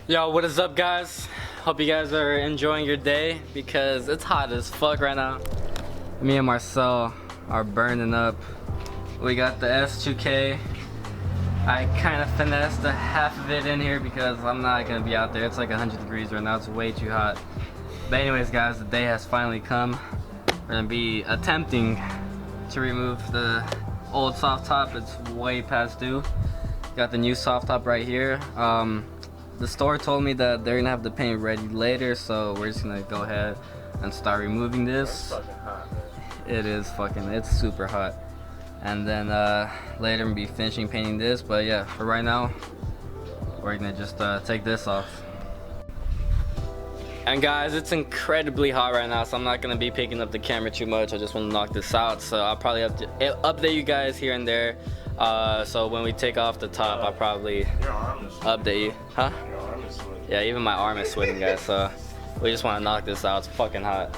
Yo, what is up, guys? Hope you guys are enjoying your day because it's hot as fuck right now. Me and Marcel are burning up. We got the S2K. I kind of finessed a half of it in here because I'm not gonna be out there. It's like 100 degrees right now. It's way too hot. But anyways, guys, the day has finally come. We're gonna be attempting to remove the old soft top. It's way past due. Got the new soft top right here. The store told me that they're gonna have the paint ready later, so we're just gonna go ahead and start removing this. It's fucking hot, man. It is fucking, it's super hot. And then later we'll be finishing painting this, but yeah, for right now, we're gonna just take this off. And guys, it's incredibly hot right now, so I'm not gonna be picking up the camera too much. I just wanna knock this out, so I'll probably update you guys here and there. So when we take off the top, I'll probably update you. Huh? Your arm is sweating. Yeah, even my arm is sweating, guys, so we just wanna knock this out. It's fucking hot.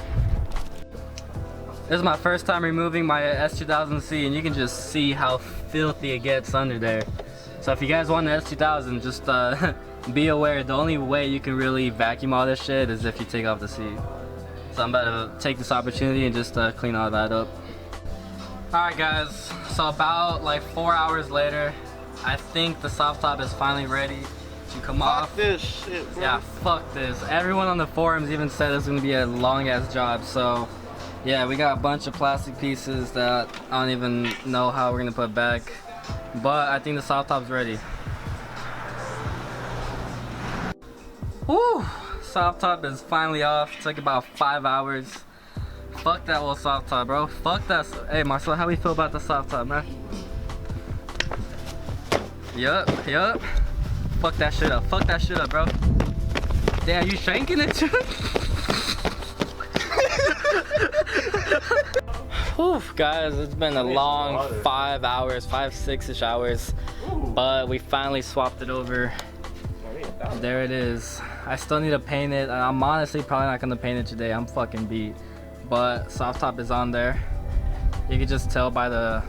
This is my first time removing my S2000C, and you can just see how filthy it gets under there. So if you guys want an S2000, just be aware the only way you can really vacuum all this shit is if you take off the seat. So I'm about to take this opportunity and just clean all that up. Alright guys, so about like 4 hours later, I think the soft top is finally ready to come off. Fuck this shit, bro. Yeah, fuck this. Everyone on the forums even said it's gonna be a long ass job, so yeah, we got a bunch of plastic pieces that I don't even know how we're gonna put back, but I think the soft top's ready. Woo! Soft top is finally off. It took about 5 hours. Fuck that old soft top, bro. Fuck that. Hey, Marcel, how we feel about the soft top, man? Yup. Fuck that shit up. Fuck that shit up, bro. Damn, you shanking it, too? Whew, guys, it's been a long 5 hours, 6-ish hours, but we finally swapped it over. There it is. I still need to paint it. I'm honestly probably not gonna paint it today. I'm fucking beat. But soft top is on there. You can just tell by the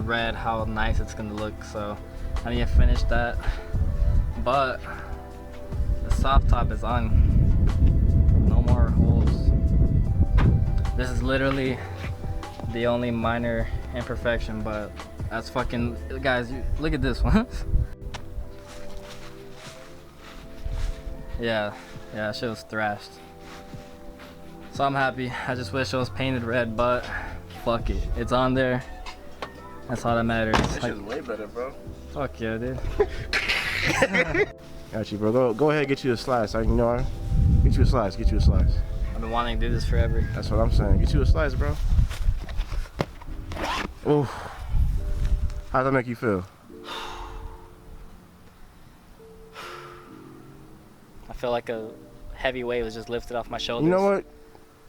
red how nice it's gonna look. So I need to finish that. But the soft top is on. No more holes. This is literally the only minor imperfection, but that's fucking, guys, look at this one. yeah, shit was thrashed. So I'm happy. I just wish it was painted red, but fuck it. It's on there. That's all that matters. This shit's way better, bro. Fuck yeah, dude. Got you, bro. Go ahead and get you a slice. You know, get you a slice. Get you a slice. I've been wanting to do this forever. That's what I'm saying. Get you a slice, bro. Oh, how'd that make you feel? I feel like a heavy weight was just lifted off my shoulders. You know what?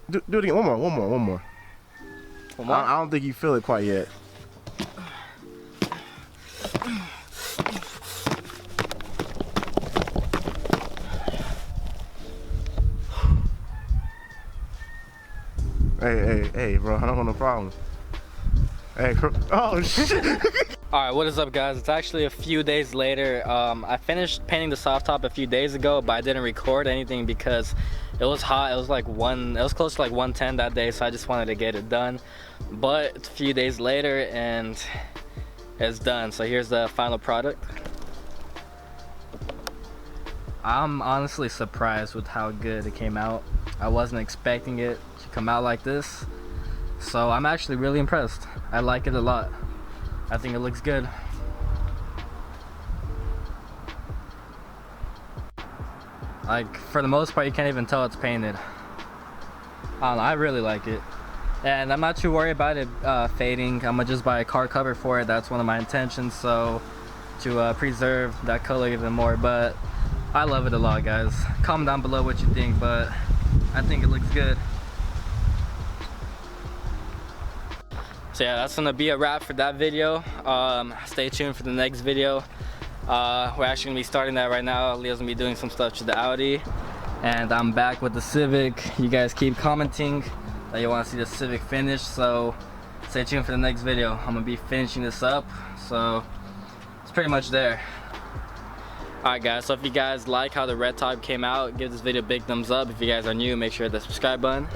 Do it again. One more. I don't think you feel it quite yet. Hey, bro. I don't want no problems. Hey, oh shit. Alright, what is up, guys? It's actually a few days later. I finished painting the soft top a few days ago, but I didn't record anything because it was hot. It was like it was close to like 110 that day, so I just wanted to get it done. But it's a few days later and it's done. So here's the final product. I'm honestly surprised with how good it came out. I wasn't expecting it to come out like this. So I'm actually really impressed. I like it a lot. I think it looks good. Like, for the most part, you can't even tell it's painted. I don't know, I really like it. And I'm not too worried about it fading. I'm gonna just buy a car cover for it. That's one of my intentions, so to preserve that color even more. But I love it a lot, guys. Comment down below what you think, but I think it looks good. So yeah, that's gonna be a wrap for that video. Stay tuned for the next video. We're actually gonna be starting that right now. Leo's gonna be doing some stuff to the Audi, and I'm back with the Civic. You guys keep commenting that you want to see the Civic finish, so stay tuned for the next video. I'm gonna be finishing this up, so it's pretty much there. Alright guys, so if you guys like how the red top came out, give this video a big thumbs up. If you guys are new, make sure to hit the subscribe button.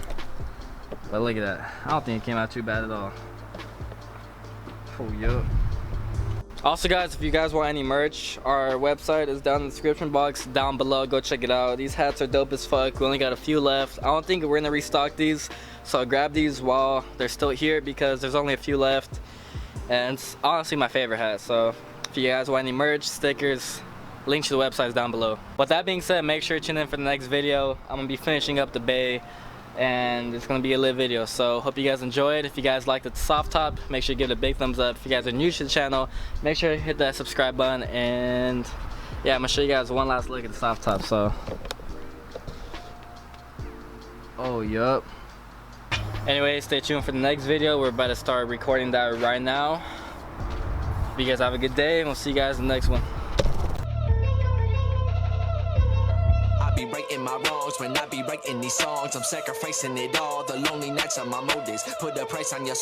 But look at that. I don't think it came out too bad at all. Oh, yeah. Also guys, if you guys want any merch, our website is down in the description box down below. Go check it out. These hats are dope as fuck. We only got a few left. I don't think we're gonna restock these, so grab these while they're still here because there's only a few left. And it's honestly my favorite hat. So if you guys want any merch, stickers, links to the website is down below. With that being said, make sure to tune in for the next video. I'm gonna be finishing up the bay and it's gonna be a lit video, so hope you guys enjoyed. If you guys liked the soft top, make sure you give it a big thumbs up. If you guys are new to the channel, make sure to hit that subscribe button. And yeah, I'm gonna show you guys one last look at the soft top. So oh yup. Anyway, stay tuned for the next video. We're about to start recording that right now. Hope you guys have a good day and we'll see you guys in the next one. Be writing my wrongs when I be writing these songs. I'm sacrificing it all. The lonely nights are my motives. Put a price on your